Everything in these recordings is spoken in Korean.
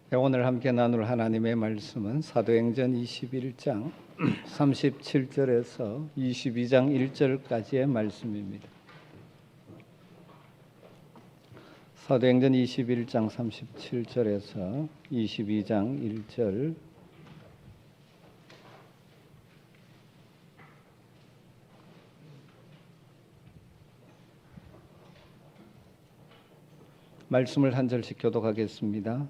오늘 함께 나눌 하나님의 말씀은 사도행전 21장 37절에서 22장 1절까지의 말씀입니다. 사도행전 21장 37절에서 22장 1절. 말씀을 한 절씩 교독하겠습니다.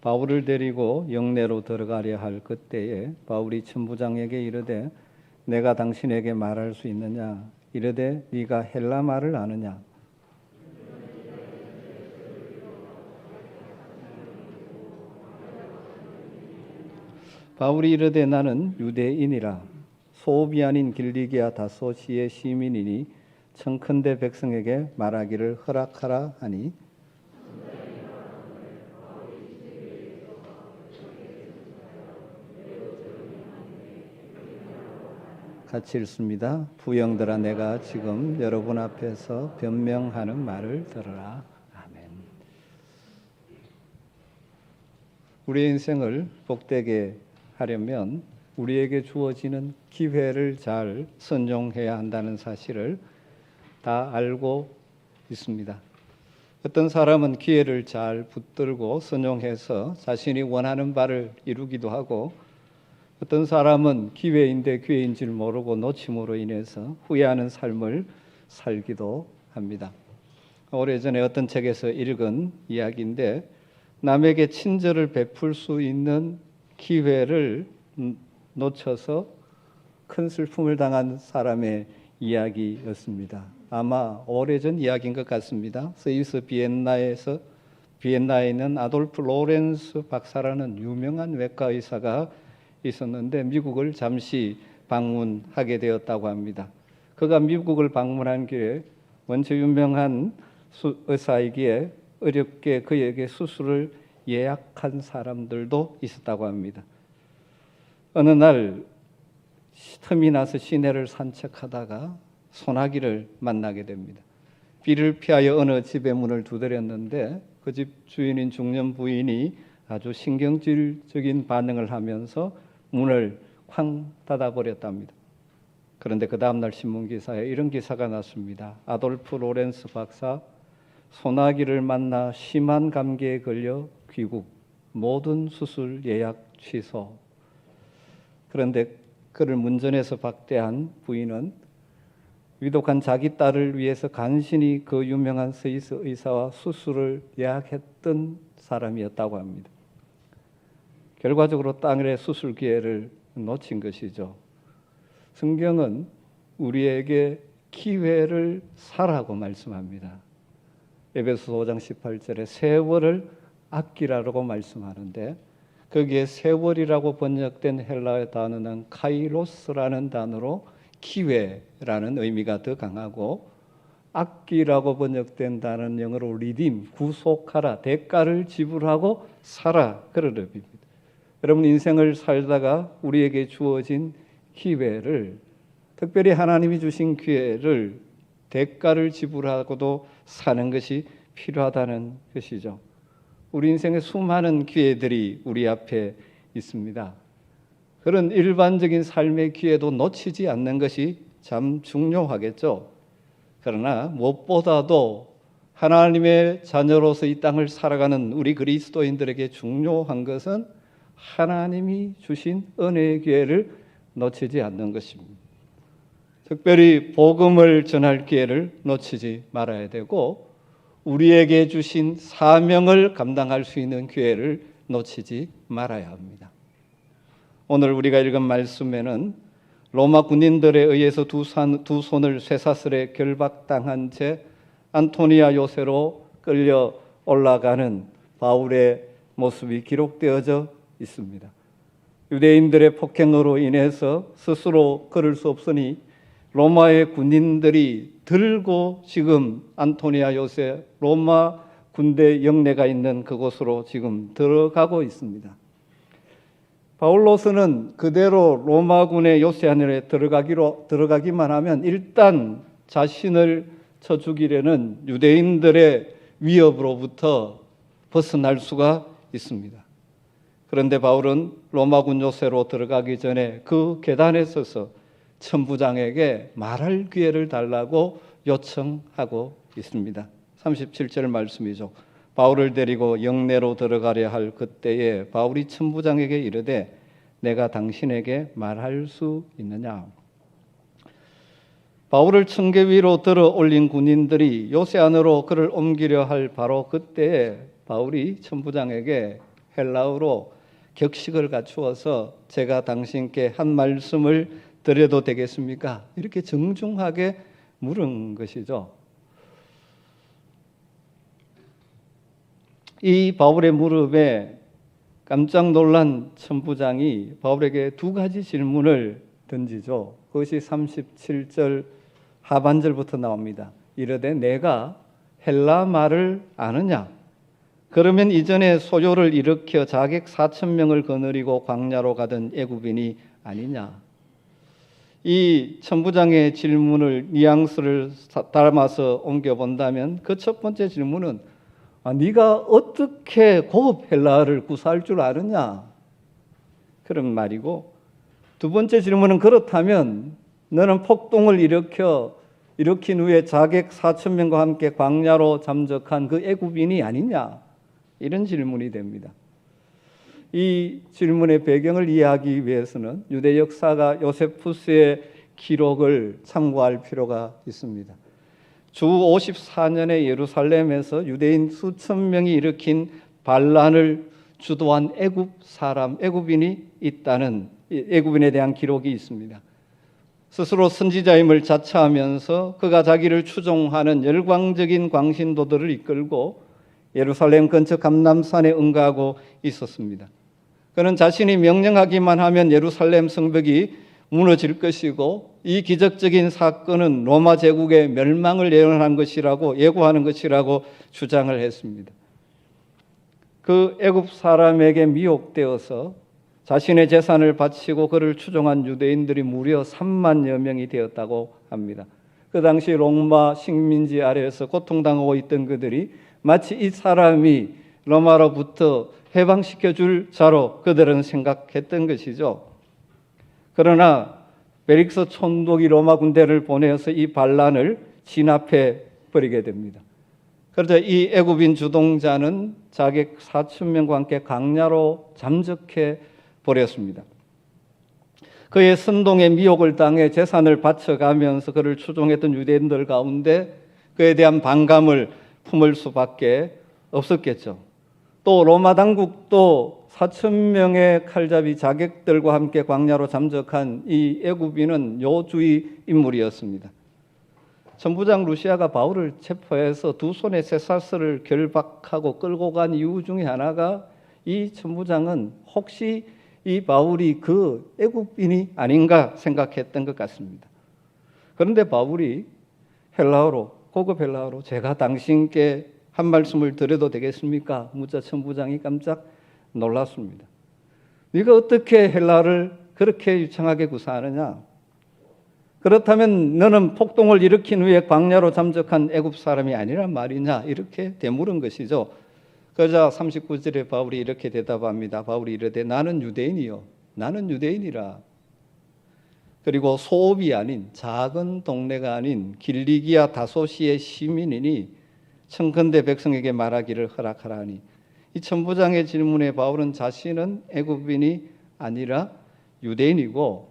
바울을 데리고 영내로 들어가려 할 그때에 바울이 천부장에게 이르되 내가 당신에게 말할 수 있느냐? 이르되 네가 헬라 말을 아느냐? 바울이 이르되 나는 유대인이라 소읍이 아닌 길리기아 다소시의 시민이니 청컨대 백성에게 말하기를 허락하라 하니 같이 읽습니다. 부형들아 내가 지금 여러분 앞에서 변명하는 말을 들으라. 아멘. 우리의 인생을 복되게 하려면 우리에게 주어지는 기회를 잘 선용해야 한다는 사실을 다 알고 있습니다. 어떤 사람은 기회를 잘 붙들고 선용해서 자신이 원하는 바를 이루기도 하고 어떤 사람은 기회인데 기회인 줄 모르고 놓침으로 인해서 후회하는 삶을 살기도 합니다. 오래전에 어떤 책에서 읽은 이야기인데 남에게 친절을 베풀 수 있는 기회를 놓쳐서 큰 슬픔을 당한 사람의 이야기였습니다. 아마 오래전 이야기인 것 같습니다. 스위스 비엔나에 있는 아돌프 로렌스 박사라는 유명한 외과 의사가 있었는데 미국을 잠시 방문하게 되었다고 합니다. 그가 미국을 방문한 길에 원체 유명한 의사이기에 어렵게 그에게 수술을 예약한 사람들도 있었다고 합니다. 어느 날 틈이 나서 시내를 산책하다가 소나기를 만나게 됩니다. 비를 피하여 어느 집의 문을 두드렸는데 그 집 주인인 중년 부인이 아주 신경질적인 반응을 하면서 문을 쾅 닫아버렸답니다. 그런데 그 다음날 신문기사에 이런 기사가 났습니다. 아돌프 로렌스 박사 소나기를 만나 심한 감기에 걸려 귀국, 모든 수술 예약 취소. 그런데 그를 문전에서 박대한 부인은 위독한 자기 딸을 위해서 간신히 그 유명한 스위스 의사와 수술을 예약했던 사람이었다고 합니다. 결과적으로 딸의 수술 기회를 놓친 것이죠. 성경은 우리에게 기회를 사라고 말씀합니다. 에베소서 5장 18절에 세월을 아끼라고 말씀하는데 거기에 세월이라고 번역된 헬라어 단어는 카이로스라는 단어로 기회라는 의미가 더 강하고 아끼라고 번역된 단어는 영어로 리딤, 구속하라, 대가를 지불하고 살아 그런 의미입니다. 여러분 인생을 살다가 우리에게 주어진 기회를 특별히 하나님이 주신 기회를 대가를 지불하고도 사는 것이 필요하다는 것이죠. 우리 인생에 수많은 기회들이 우리 앞에 있습니다. 그런 일반적인 삶의 기회도 놓치지 않는 것이 참 중요하겠죠. 그러나 무엇보다도 하나님의 자녀로서 이 땅을 살아가는 우리 그리스도인들에게 중요한 것은 하나님이 주신 은혜의 기회를 놓치지 않는 것입니다. 특별히 복음을 전할 기회를 놓치지 말아야 되고 우리에게 주신 사명을 감당할 수 있는 기회를 놓치지 말아야 합니다. 오늘 우리가 읽은 말씀에는 로마 군인들에 의해서 두 손을 쇠사슬에 결박당한 채 안토니아 요새로 끌려 올라가는 바울의 모습이 기록되어져 있습니다. 유대인들의 폭행으로 인해서 스스로 걸을 수 없으니 로마의 군인들이 들고 지금 안토니아 요새 로마 군대 영내가 있는 그곳으로 지금 들어가고 있습니다. 바울로서는 그대로 로마군의 요새 안에 들어가기만 하면 일단 자신을 쳐 죽이려는 유대인들의 위협으로부터 벗어날 수가 있습니다. 그런데 바울은 로마군 요새로 들어가기 전에 그 계단에 서서 천부장에게 말할 기회를 달라고 요청하고 있습니다. 37절 말씀이죠. 바울을 데리고 영내로 들어가려 할 그때에 바울이 천부장에게 이르되 내가 당신에게 말할 수 있느냐. 바울을 청계 위로 들어 올린 군인들이 요새 안으로 그를 옮기려 할 바로 그때에 바울이 천부장에게 헬라어로 격식을 갖추어서 제가 당신께 한 말씀을 드려도 되겠습니까? 이렇게 정중하게 물은 것이죠. 이 바울의 물음에 깜짝 놀란 천부장이 바울에게 두 가지 질문을 던지죠. 그것이 37절 하반절부터 나옵니다. 이르되 내가 헬라 말을 아느냐? 그러면 이전에 소요를 일으켜 자객 4,000명을 거느리고 광야로 가던 애굽인이 아니냐? 이 천부장의 질문을 뉘앙스를 담아서 옮겨본다면 그 첫 번째 질문은 네가 어떻게 고급 헬라어를 구사할 줄 아느냐? 그런 말이고, 두 번째 질문은 그렇다면 너는 폭동을 일으킨 후에 자객 4,000명과 함께 광야로 잠적한 그 애굽인이 아니냐? 이런 질문이 됩니다. 이 질문의 배경을 이해하기 위해서는 유대 역사가 요세푸스의 기록을 참고할 필요가 있습니다. 주 54년에 예루살렘에서 유대인 수천 명이 일으킨 반란을 주도한 애굽인이 있다는, 애굽인에 대한 기록이 있습니다. 스스로 선지자임을 자처하면서 그가 자기를 추종하는 열광적인 광신도들을 이끌고 예루살렘 근처 감람산에 응가하고 있었습니다. 그는 자신이 명령하기만 하면 예루살렘 성벽이 무너질 것이고 이 기적적인 사건은 로마 제국의 멸망을 예고하는 것이라고 주장을 했습니다. 그 애굽 사람에게 미혹되어서 자신의 재산을 바치고 그를 추종한 유대인들이 무려 3만여 명이 되었다고 합니다. 그 당시 로마 식민지 아래에서 고통당하고 있던 그들이 마치 이 사람이 로마로부터 해방시켜줄 자로 그들은 생각했던 것이죠. 그러나 벨릭스 촌독이 로마 군대를 보내서 이 반란을 진압해 버리게 됩니다. 그러자 이 애굽인 주동자는 자객 4,000명과 함께 광야로 잠적해 버렸습니다. 그의 선동에 미혹을 당해 재산을 바쳐가면서 그를 추종했던 유대인들 가운데 그에 대한 반감을 품을 수밖에 없었겠죠. 또 로마 당국도 4,000명의 칼잡이 자객들과 함께 광야로 잠적한 이 애굽인은 요주의 인물이었습니다. 천부장 루시아가 바울을 체포해서 두 손에 쇠사슬을 결박하고 끌고 간 이유 중에 하나가 이 천부장은 혹시 이 바울이 그 애굽인이 아닌가 생각했던 것 같습니다. 그런데 바울이 고급 헬라어로 제가 당신께 한 말씀을 드려도 되겠습니까? 묻자 천부장이 깜짝 놀랐습니다. 네가 어떻게 헬라어를 그렇게 유창하게 구사하느냐? 그렇다면 너는 폭동을 일으킨 후에 광야로 잠적한 애굽 사람이 아니란 말이냐? 이렇게 되물은 것이죠. 그러자 39절에 바울이 이렇게 대답합니다. 바울이 이르되 나는 유대인이요. 나는 유대인이라. 그리고 소읍이 아닌 작은 동네가 아닌 길리기아 다소시의 시민이니 청컨대 백성에게 말하기를 허락하라니. 이 천부장의 질문에 바울은 자신은 애굽인이 아니라 유대인이고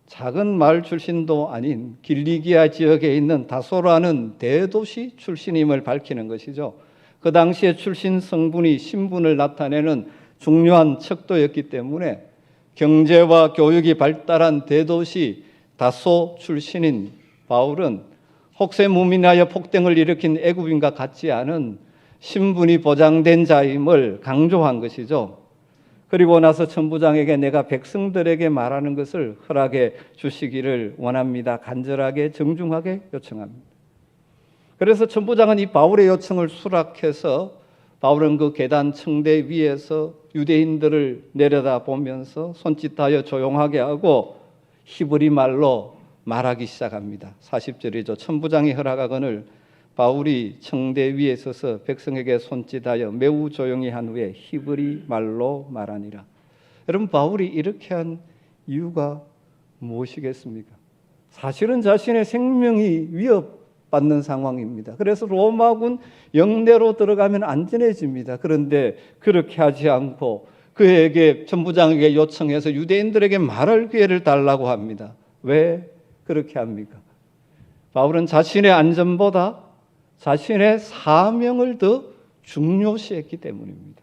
작은 마을 출신도 아닌 길리기아 지역에 있는 다소라는 대도시 출신임을 밝히는 것이죠. 그 당시에 출신 성분이 신분을 나타내는 중요한 척도였기 때문에 경제와 교육이 발달한 대도시 다소 출신인 바울은 혹세무민하여 폭동을 일으킨 애굽인과 같지 않은 신분이 보장된 자임을 강조한 것이죠. 그리고 나서 천부장에게 내가 백성들에게 말하는 것을 허락해 주시기를 원합니다. 간절하게 정중하게 요청합니다. 그래서 천부장은 이 바울의 요청을 수락해서 바울은 그 계단 청대 위에서 유대인들을 내려다보면서 손짓하여 조용하게 하고 히브리 말로 말하기 시작합니다. 40절이죠. 천부장이 허락하거늘 바울이 청대 위에 서서 백성에게 손짓하여 매우 조용히 한 후에 히브리 말로 말하니라. 여러분, 바울이 이렇게 한 이유가 무엇이겠습니까? 사실은 자신의 생명이 위협받는 상황입니다. 그래서 로마군 영내로 들어가면 안전해집니다. 그런데 그렇게 하지 않고 그에게 천부장에게 요청해서 유대인들에게 말할 기회를 달라고 합니다. 왜 그렇게 합니까? 바울은 자신의 안전보다 자신의 사명을 더 중요시했기 때문입니다.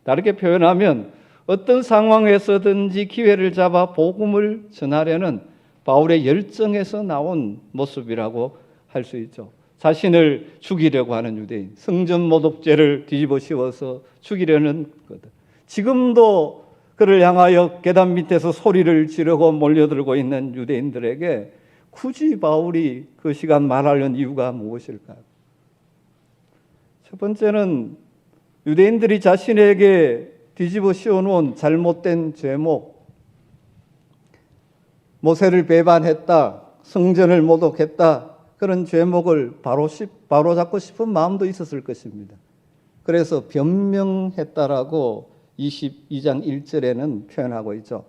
다르게 표현하면 어떤 상황에서든지 기회를 잡아 복음을 전하려는 바울의 열정에서 나온 모습이라고 할 수 있죠. 자신을 죽이려고 하는 유대인, 성전 모독죄를 뒤집어 씌워서 죽이려는 것들. 지금도 그를 향하여 계단 밑에서 소리를 지르고 몰려들고 있는 유대인들에게 굳이 바울이 그 시간 말하려는 이유가 무엇일까요? 첫 번째는 유대인들이 자신에게 뒤집어 씌워놓은 잘못된 죄목, 모세를 배반했다, 성전을 모독했다, 그런 죄목을 바로잡고 싶은 마음도 있었을 것입니다. 그래서 변명했다라고 22장 1절에는 표현하고 있죠.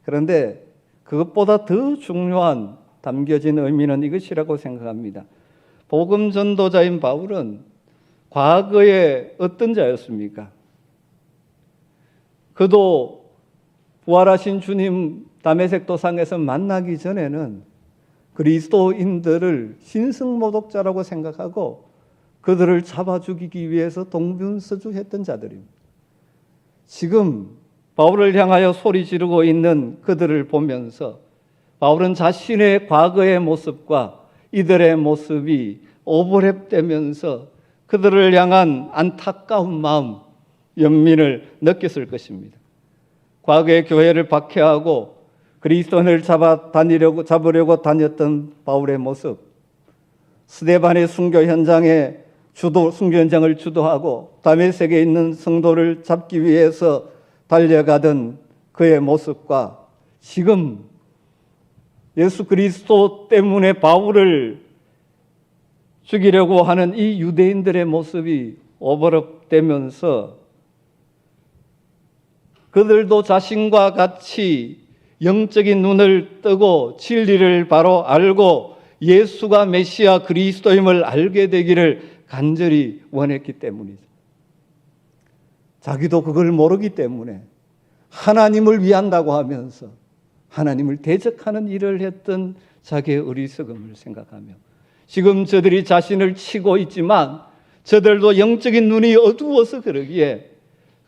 그런데 그것보다 더 중요한 담겨진 의미는 이것이라고 생각합니다. 복음 전도자인 바울은 과거에 어떤 자였습니까? 그도 부활하신 주님 다메섹 도상에서 만나기 전에는 그리스도인들을 신승모독자라고 생각하고 그들을 잡아 죽이기 위해서 동분서주했던 자들입니다. 지금 바울을 향하여 소리 지르고 있는 그들을 보면서 바울은 자신의 과거의 모습과 이들의 모습이 오버랩되면서 그들을 향한 안타까운 마음, 연민을 느꼈을 것입니다. 과거의 교회를 박해하고 그리스도인을 잡으려고 다녔던 바울의 모습, 스데반의 순교 현장을 주도하고 다메섹에 있는 성도를 잡기 위해서 달려가던 그의 모습과 지금 예수 그리스도 때문에 바울을 죽이려고 하는 이 유대인들의 모습이 오버랩되면서 그들도 자신과 같이 영적인 눈을 뜨고 진리를 바로 알고 예수가 메시아 그리스도임을 알게 되기를 간절히 원했기 때문이죠. 자기도 그걸 모르기 때문에 하나님을 위한다고 하면서 하나님을 대적하는 일을 했던 자기의 어리석음을 생각하며 지금 저들이 자신을 치고 있지만 저들도 영적인 눈이 어두워서 그러기에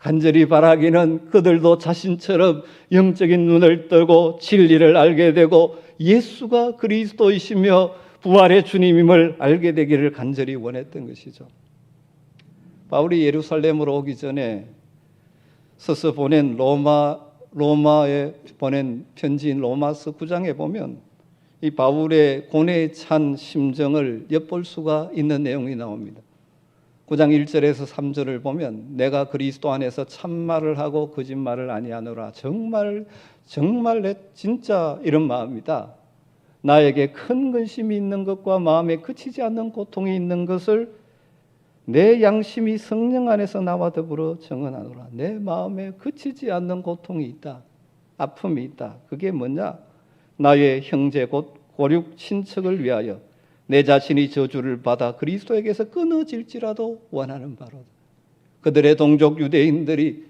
간절히 바라기는 그들도 자신처럼 영적인 눈을 뜨고 진리를 알게 되고 예수가 그리스도이시며 부활의 주님임을 알게 되기를 간절히 원했던 것이죠. 바울이 예루살렘으로 오기 전에 서서 보낸 로마에 보낸 편지인 로마서 9장에 보면 이 바울의 고뇌에 찬 심정을 엿볼 수가 있는 내용이 나옵니다. 9장 1절에서 3절을 보면 내가 그리스도 안에서 참말을 하고 거짓말을 아니하노라. 정말 내 진짜 이런 마음이다. 나에게 큰 근심이 있는 것과 마음에 그치지 않는 고통이 있는 것을 내 양심이 성령 안에서 나와 더불어 정언하노라. 내 마음에 그치지 않는 고통이 있다. 아픔이 있다. 그게 뭐냐? 나의 형제 곧 고륙 친척을 위하여 내 자신이 저주를 받아 그리스도에게서 끊어질지라도 원하는 바로다. 그들의 동족 유대인들이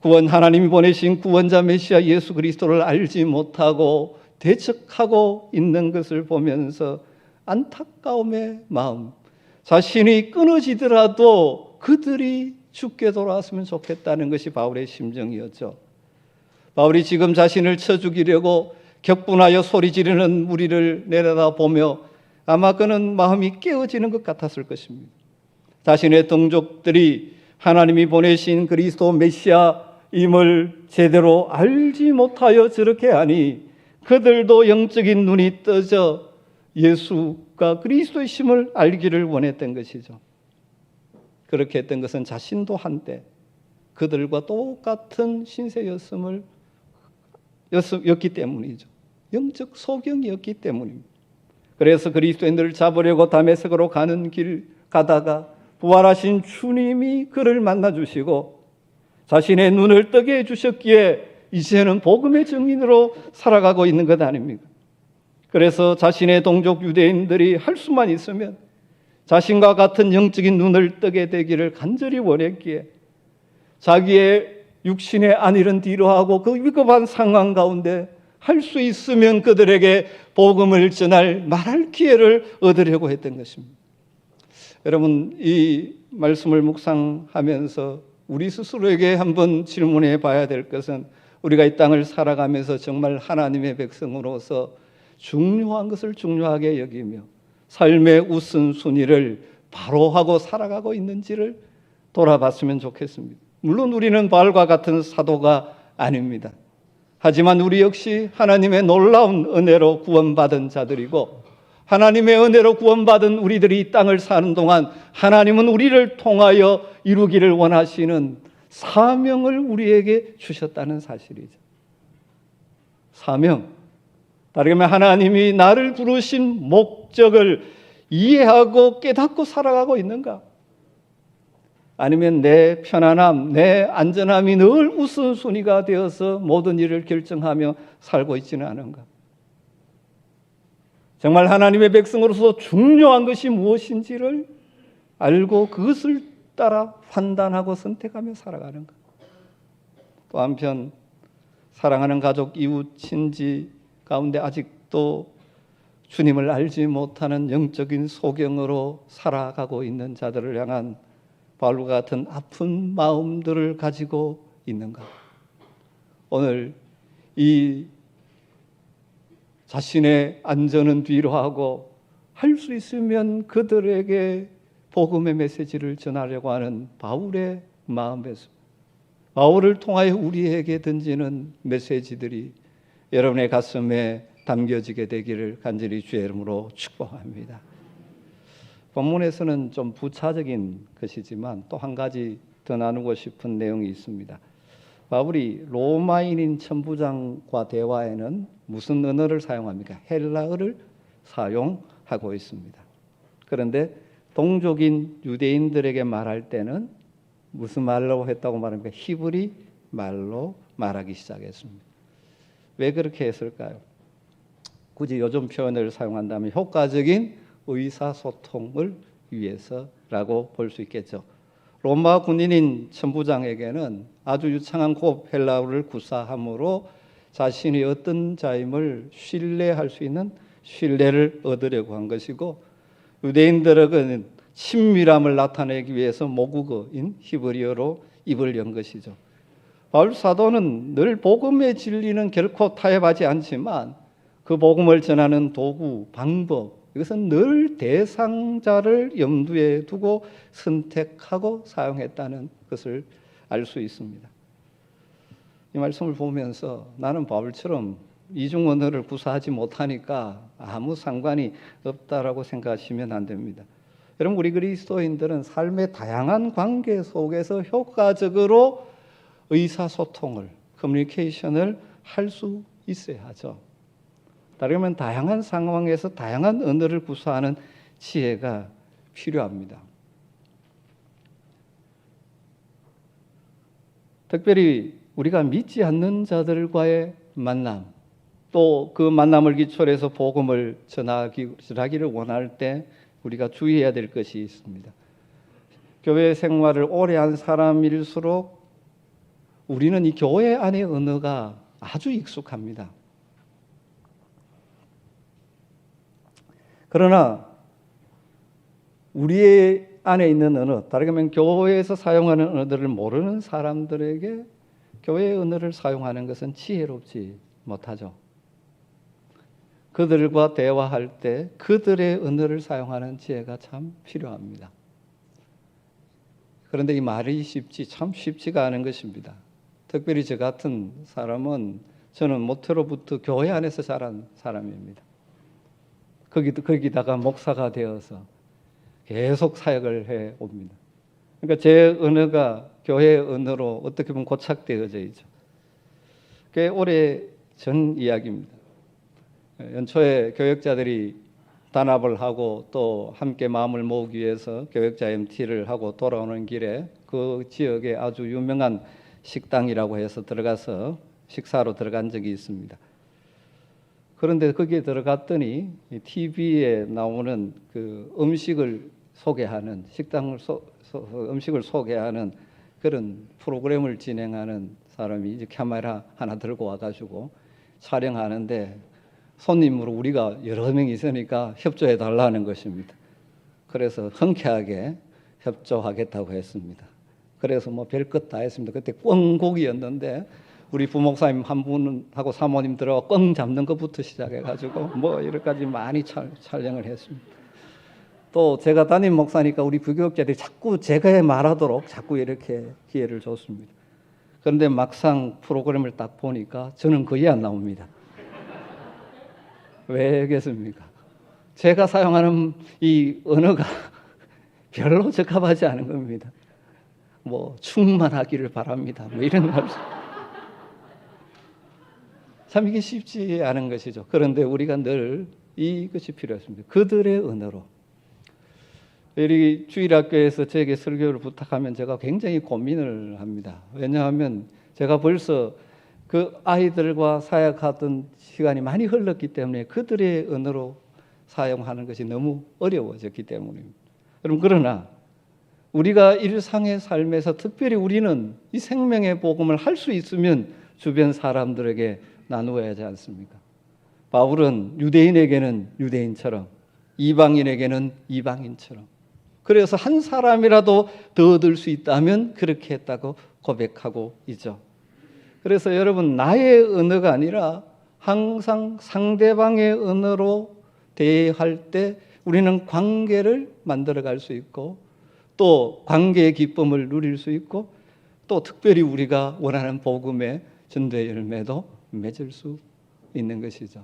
하나님이 보내신 구원자 메시아 예수 그리스도를 알지 못하고 대적하고 있는 것을 보면서 안타까움의 마음, 자신이 끊어지더라도 그들이 죽게 돌아왔으면 좋겠다는 것이 바울의 심정이었죠. 바울이 지금 자신을 쳐 죽이려고 격분하여 소리 지르는 무리를 내려다보며 아마 그는 마음이 깨어지는 것 같았을 것입니다. 자신의 동족들이 하나님이 보내신 그리스도 메시아임을 제대로 알지 못하여 저렇게 하니 그들도 영적인 눈이 떠져 예수가 그리스도이심을 알기를 원했던 것이죠. 그렇게 했던 것은 자신도 한때 그들과 똑같은 신세였기 때문이죠. 영적 소경이었기 때문입니다. 그래서 그리스도인들을 잡으려고 다메섹으로 가는 길 가다가 부활하신 주님이 그를 만나주시고 자신의 눈을 뜨게 해주셨기에 이제는 복음의 증인으로 살아가고 있는 것 아닙니까? 그래서 자신의 동족 유대인들이 할 수만 있으면 자신과 같은 영적인 눈을 뜨게 되기를 간절히 원했기에 자기의 육신의 안일은 뒤로하고 그 위급한 상황 가운데 할 수 있으면 그들에게 복음을 전할 말할 기회를 얻으려고 했던 것입니다. 여러분, 이 말씀을 묵상하면서 우리 스스로에게 한번 질문해 봐야 될 것은 우리가 이 땅을 살아가면서 정말 하나님의 백성으로서 중요한 것을 중요하게 여기며 삶의 우선순위를 바로 하고 살아가고 있는지를 돌아봤으면 좋겠습니다. 물론 우리는 바울과 같은 사도가 아닙니다. 하지만 우리 역시 하나님의 놀라운 은혜로 구원받은 자들이고 하나님의 은혜로 구원받은 우리들이 이 땅을 사는 동안 하나님은 우리를 통하여 이루기를 원하시는 사명을 우리에게 주셨다는 사실이죠. 사명. 다르게 말하면 하나님이 나를 부르신 목적을 이해하고 깨닫고 살아가고 있는가? 아니면 내 편안함, 내 안전함이 늘 우선순위가 되어서 모든 일을 결정하며 살고 있지는 않은가? 정말 하나님의 백성으로서 중요한 것이 무엇인지를 알고 그것을 따라 판단하고 선택하며 살아가는가? 또 한편 사랑하는 가족, 이웃, 친지 가운데 아직도 주님을 알지 못하는 영적인 소경으로 살아가고 있는 자들을 향한 바울과 같은 아픈 마음들을 가지고 있는가? 오늘 이 자신의 안전은 뒤로 하고 할 수 있으면 그들에게 복음의 메시지를 전하려고 하는 바울의 마음에서 바울을 통하여 우리에게 던지는 메시지들이 여러분의 가슴에 담겨지게 되기를 간절히 주의 이름으로 축복합니다. 본문에서는 좀 부차적인 것이지만 또 한 가지 더 나누고 싶은 내용이 있습니다. 바울이 로마인인 천부장과 대화에는 무슨 언어를 사용합니까? 헬라어를 사용하고 있습니다. 그런데 동족인 유대인들에게 말할 때는 무슨 말로 했다고 말합니까? 히브리 말로 말하기 시작했습니다. 왜 그렇게 했을까요? 굳이 요즘 표현을 사용한다면 효과적인 의사소통을 위해서라고 볼 수 있겠죠. 로마 군인인 천부장에게는 아주 유창한 고급 헬라어를 구사함으로 자신이 어떤 자임을 신뢰할 수 있는 신뢰를 얻으려고 한 것이고, 유대인들에게는 친밀함을 나타내기 위해서 모국어인 히브리어로 입을 연 것이죠. 바울 사도는 늘 복음의 진리는 결코 타협하지 않지만 그 복음을 전하는 도구, 방법, 이것은 늘 대상자를 염두에 두고 선택하고 사용했다는 것을 알 수 있습니다. 이 말씀을 보면서 나는 바울처럼 이중 언어를 구사하지 못하니까 아무 상관이 없다라고 생각하시면 안 됩니다. 여러분, 우리 그리스도인들은 삶의 다양한 관계 속에서 효과적으로 의사소통을, 커뮤니케이션을 할 수 있어야 하죠. 다르면 다양한 상황에서 다양한 언어를 구사하는 지혜가 필요합니다. 특별히 우리가 믿지 않는 자들과의 만남, 또 그 만남을 기초로 해서 복음을 전하기를 원할 때 우리가 주의해야 될 것이 있습니다. 교회 생활을 오래 한 사람일수록 우리는 이 교회 안의 언어가 아주 익숙합니다. 그러나 우리의 안에 있는 언어, 다르게 말하면 교회에서 사용하는 언어들을 모르는 사람들에게 교회의 언어를 사용하는 것은 지혜롭지 못하죠. 그들과 대화할 때 그들의 언어를 사용하는 지혜가 참 필요합니다. 그런데 이 말이 참 쉽지가 않은 것입니다. 특별히 저 같은 사람은 저는 모태로부터 교회 안에서 자란 사람입니다. 거기다가 목사가 되어서 계속 사역을 해 옵니다. 그러니까 제 언어가 교회의 언어로 어떻게 보면 고착되어져 있죠. 꽤 오래 전 이야기입니다. 연초에 교역자들이 단합을 하고 또 함께 마음을 모으기 위해서 교역자 MT를 하고 돌아오는 길에 그 지역에 아주 유명한 식당이라고 해서 들어가서 식사로 들어간 적이 있습니다. 그런데 거기에 들어갔더니 TV에 나오는 그 음식을 소개하는 음식을 소개하는 그런 프로그램을 진행하는 사람이 이제 카메라 하나 들고 와가지고 촬영하는데 손님으로 우리가 여러 명이 있으니까 협조해 달라는 것입니다. 그래서 흔쾌하게 협조하겠다고 했습니다. 그래서 뭐 별것 다 했습니다. 그때 꿩고기였는데 우리 부목사님 한 분하고 사모님 들어가 꿩 잡는 것부터 시작해가지고 뭐 여러 가지 많이 촬영을 했습니다. 또 제가 담임 목사니까 우리 부교육자들이 자꾸 제가 말하도록 자꾸 이렇게 기회를 줬습니다. 그런데 막상 프로그램을 딱 보니까 저는 거의 안 나옵니다. 왜겠습니까? 제가 사용하는 이 언어가 별로 적합하지 않은 겁니다. 뭐 충만하기를 바랍니다. 뭐 이런 말씀. 참 이게 쉽지 않은 것이죠. 그런데 우리가 늘 이것이 필요했습니다. 그들의 언어로. 우리 주일학교에서 저에게 설교를 부탁하면 제가 굉장히 고민을 합니다. 왜냐하면 제가 벌써 그 아이들과 사역하던 시간이 많이 흘렀기 때문에 그들의 언어로 사용하는 것이 너무 어려워졌기 때문입니다. 그러나 우리가 일상의 삶에서 특별히 우리는 이 생명의 복음을 할 수 있으면 주변 사람들에게 나누어야 하지 않습니까? 바울은 유대인에게는 유대인처럼 이방인에게는 이방인처럼 그래서 한 사람이라도 더 얻을 수 있다면 그렇게 했다고 고백하고 있죠. 그래서 여러분 나의 언어가 아니라 항상 상대방의 언어로 대할 때 우리는 관계를 만들어갈 수 있고 또 관계의 기쁨을 누릴 수 있고 또 특별히 우리가 원하는 복음의 전도의 열매도 맺을 수 있는 것이죠.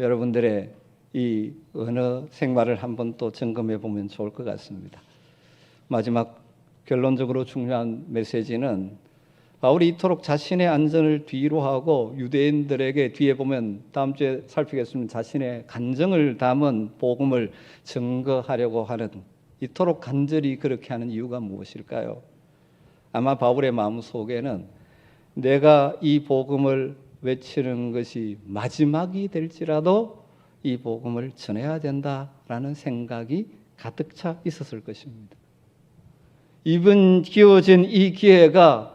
여러분들의 이 언어 생활을 한번 또 점검해 보면 좋을 것 같습니다. 마지막 결론적으로 중요한 메시지는 바울이 이토록 자신의 안전을 뒤로 하고 유대인들에게 뒤에 보면 다음 주에 살피겠습니다. 자신의 간증을 담은 복음을 증거하려고 하는 이토록 간절히 그렇게 하는 이유가 무엇일까요? 아마 바울의 마음 속에는 내가 이 복음을 외치는 것이 마지막이 될지라도 이 복음을 전해야 된다라는 생각이 가득 차 있었을 것입니다. 이번 기워진 이 기회가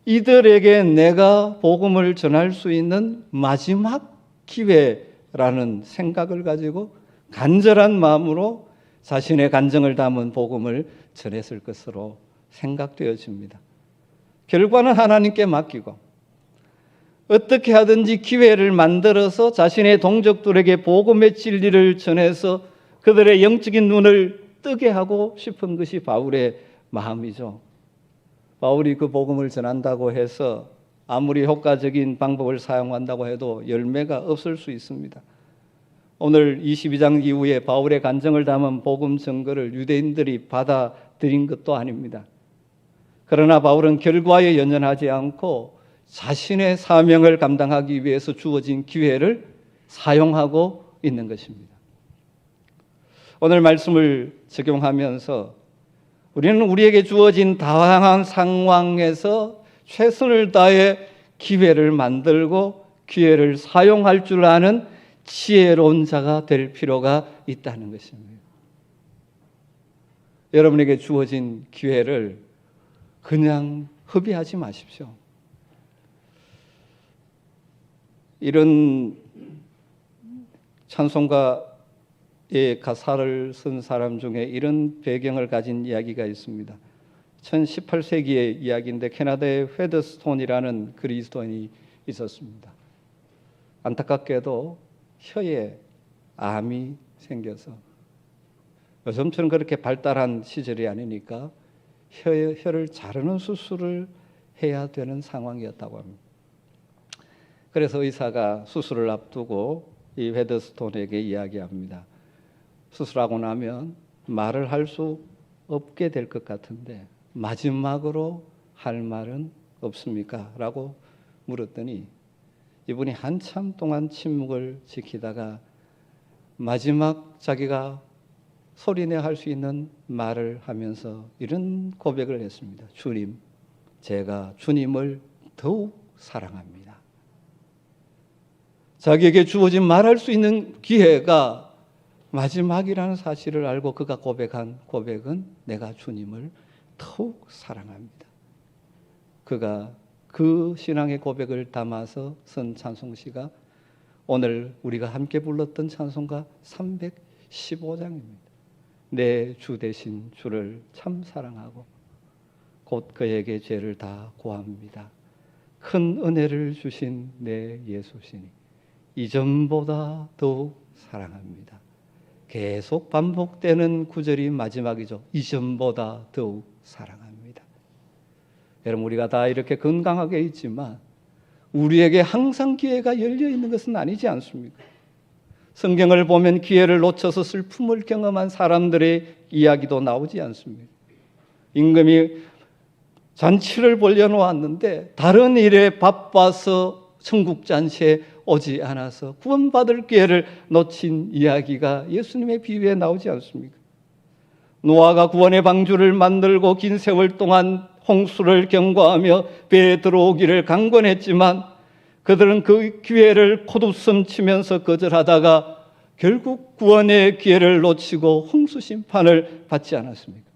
이들에게 내가 복음을 전할 수 있는 마지막 기회라는 생각을 가지고 간절한 마음으로 자신의 간증을 담은 복음을 전했을 것으로 생각되어집니다. 결과는 하나님께 맡기고 어떻게 하든지 기회를 만들어서 자신의 동족들에게 복음의 진리를 전해서 그들의 영적인 눈을 뜨게 하고 싶은 것이 바울의 마음이죠. 바울이 그 복음을 전한다고 해서 아무리 효과적인 방법을 사용한다고 해도 열매가 없을 수 있습니다. 오늘 22장 이후에 바울의 간증을 담은 복음 증거를 유대인들이 받아들인 것도 아닙니다. 그러나 바울은 결과에 연연하지 않고 자신의 사명을 감당하기 위해서 주어진 기회를 사용하고 있는 것입니다. 오늘 말씀을 적용하면서 우리는 우리에게 주어진 다양한 상황에서 최선을 다해 기회를 만들고 기회를 사용할 줄 아는 지혜로운 자가 될 필요가 있다는 것입니다. 여러분에게 주어진 기회를 그냥 허비하지 마십시오. 이런 찬송가의 가사를 쓴 사람 중에 이런 배경을 가진 이야기가 있습니다. 18세기의 이야기인데 캐나다의 헤더스톤이라는 그리스도인이 있었습니다. 안타깝게도 혀에 암이 생겨서 요즘처럼 그렇게 발달한 시절이 아니니까 혀를 자르는 수술을 해야 되는 상황이었다고 합니다. 그래서 의사가 수술을 앞두고 이 헤더스톤에게 이야기합니다. 수술하고 나면 말을 할 수 없게 될 것 같은데 마지막으로 할 말은 없습니까? 라고 물었더니 이분이 한참 동안 침묵을 지키다가 마지막 자기가 소리내 할 수 있는 말을 하면서 이런 고백을 했습니다. 주님, 제가 주님을 더욱 사랑합니다. 자기에게 주어진 말할 수 있는 기회가 마지막이라는 사실을 알고 그가 고백한 고백은 내가 주님을 더욱 사랑합니다. 그가 그 신앙의 고백을 담아서 쓴 찬송시가 오늘 우리가 함께 불렀던 찬송가 315장입니다. 내 주 대신 주를 참 사랑하고 곧 그에게 죄를 다 고합니다. 큰 은혜를 주신 내 예수시니 이전보다 더욱 사랑합니다. 계속 반복되는 구절이 마지막이죠. 이전보다 더욱 사랑합니다. 여러분, 우리가 다 이렇게 건강하게 있지만 우리에게 항상 기회가 열려 있는 것은 아니지 않습니까? 성경을 보면 기회를 놓쳐서 슬픔을 경험한 사람들의 이야기도 나오지 않습니까? 임금이 잔치를 벌려놓았는데 다른 일에 바빠서 천국 잔치에 오지 않아서 구원받을 기회를 놓친 이야기가 예수님의 비유에 나오지 않습니까? 노아가 구원의 방주를 만들고 긴 세월 동안 홍수를 경고하며 배에 들어오기를 강권했지만 그들은 그 기회를 콧웃음 치면서 거절하다가 결국 구원의 기회를 놓치고 홍수 심판을 받지 않았습니까?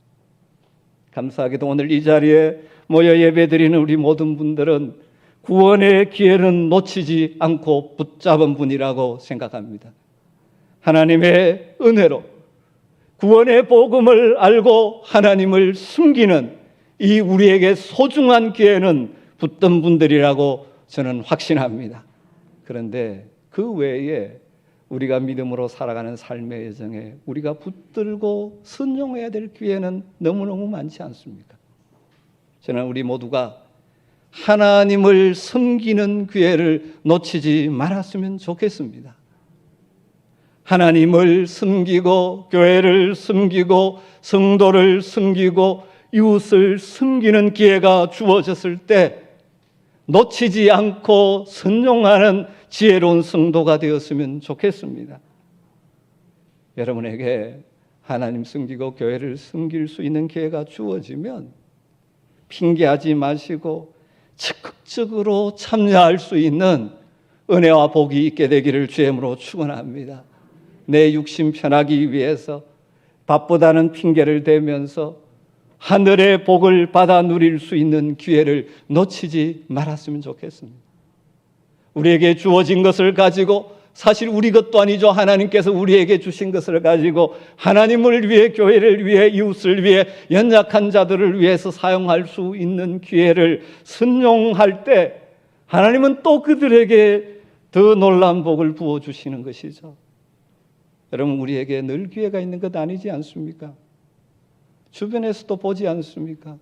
감사하게도 오늘 이 자리에 모여 예배드리는 우리 모든 분들은 구원의 기회는 놓치지 않고 붙잡은 분이라고 생각합니다. 하나님의 은혜로 구원의 복음을 알고 하나님을 숨기는 이 우리에게 소중한 기회는 붙든 분들이라고 저는 확신합니다. 그런데 그 외에 우리가 믿음으로 살아가는 삶의 여정에 우리가 붙들고 순종해야 될 기회는 너무너무 많지 않습니까? 저는 우리 모두가 하나님을 섬기는 기회를 놓치지 말았으면 좋겠습니다. 하나님을 섬기고 교회를 섬기고 성도를 섬기고 이웃을 섬기는 기회가 주어졌을 때 놓치지 않고 순종하는 지혜로운 성도가 되었으면 좋겠습니다. 여러분에게 하나님 섬기고 교회를 섬길 수 있는 기회가 주어지면 핑계하지 마시고 적극적으로 참여할 수 있는 은혜와 복이 있게 되기를 주님으로 축원합니다. 내 육신 편하기 위해서 바쁘다는 핑계를 대면서 하늘의 복을 받아 누릴 수 있는 기회를 놓치지 말았으면 좋겠습니다. 우리에게 주어진 것을 가지고 사실 우리 것도 아니죠. 하나님께서 우리에게 주신 것을 가지고 하나님을 위해, 교회를 위해, 이웃을 위해, 연약한 자들을 위해서 사용할 수 있는 기회를 순종할 때 하나님은 또 그들에게 더 놀라운 복을 부어주시는 것이죠. 여러분, 우리에게 늘 기회가 있는 것 아니지 않습니까? 주변에서도 보지 않습니까?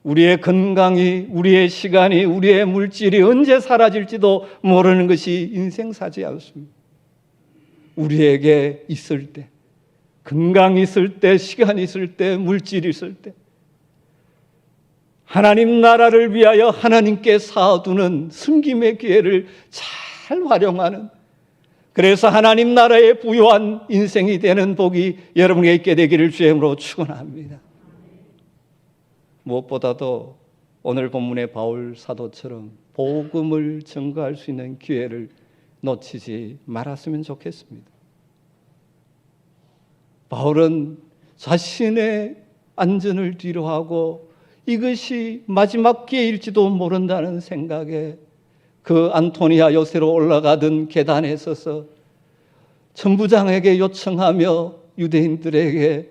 우리의 건강이, 우리의 시간이, 우리의 물질이 언제 사라질지도 모르는 것이 인생사지 않습니까? 우리에게 있을 때, 건강이 있을 때, 시간이 있을 때, 물질이 있을 때 하나님 나라를 위하여 하나님께 쌓아두는 섬김의 기회를 잘 활용하는, 그래서 하나님 나라의 부유한 인생이 되는 복이 여러분에게 있게 되기를 주님으로 축원합니다. 무엇보다도 오늘 본문의 바울 사도처럼 복음을 증거할 수 있는 기회를 놓치지 말았으면 좋겠습니다. 바울은 자신의 안전을 뒤로하고 이것이 마지막 기회일지도 모른다는 생각에 그 안토니아 요새로 올라가던 계단에 서서 천부장에게 요청하며 유대인들에게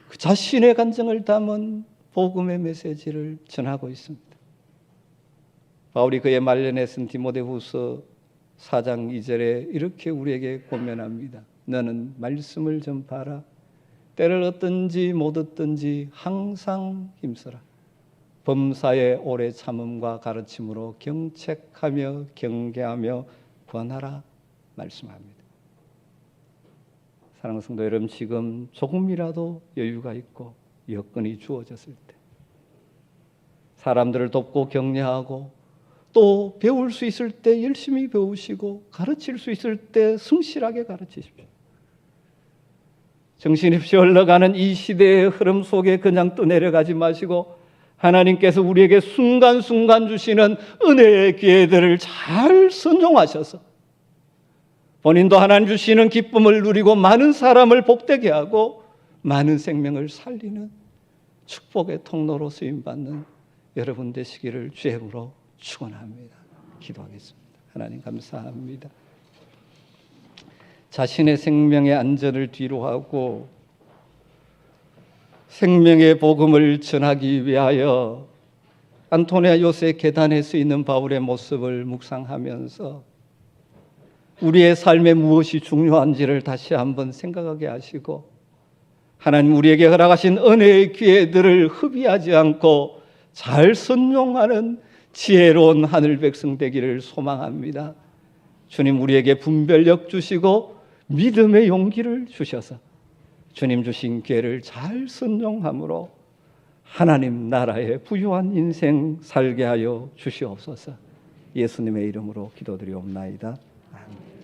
그 자신의 간증을 담은 복음의 메시지를 전하고 있습니다. 바울이 그의 말년에 쓴 디모데후서 4장 2절에 이렇게 우리에게 권면합니다. 너는 말씀을 전파하라. 때를 얻든지 못 얻든지 항상 힘써라. 범사의 오래 참음과 가르침으로 경책하며 경계하며 권하라 말씀합니다. 사랑하는 성도 여러분, 지금 조금이라도 여유가 있고 여건이 주어졌을 때 사람들을 돕고 격려하고 또 배울 수 있을 때 열심히 배우시고 가르칠 수 있을 때 성실하게 가르치십시오. 정신없이 흘러가는 이 시대의 흐름 속에 그냥 떠내려가지 마시고 하나님께서 우리에게 순간순간 주시는 은혜의 기회들을 잘 선용하셔서 본인도 하나님 주시는 기쁨을 누리고 많은 사람을 복되게 하고 많은 생명을 살리는 축복의 통로로 쓰임받는 여러분 되시기를 주의 이름으로 축원합니다. 기도하겠습니다. 하나님 감사합니다. 자신의 생명의 안전을 뒤로하고 생명의 복음을 전하기 위하여 안토니아 요새 계단에 서 있는 바울의 모습을 묵상하면서 우리의 삶에 무엇이 중요한지를 다시 한번 생각하게 하시고 하나님 우리에게 허락하신 은혜의 기회들을 흡의하지 않고 잘 선용하는 지혜로운 하늘 백성 되기를 소망합니다. 주님 우리에게 분별력 주시고 믿음의 용기를 주셔서 주님 주신 기회를 잘 선용함으로 하나님 나라의 부유한 인생 살게 하여 주시옵소서. 예수님의 이름으로 기도드리옵나이다. 아멘.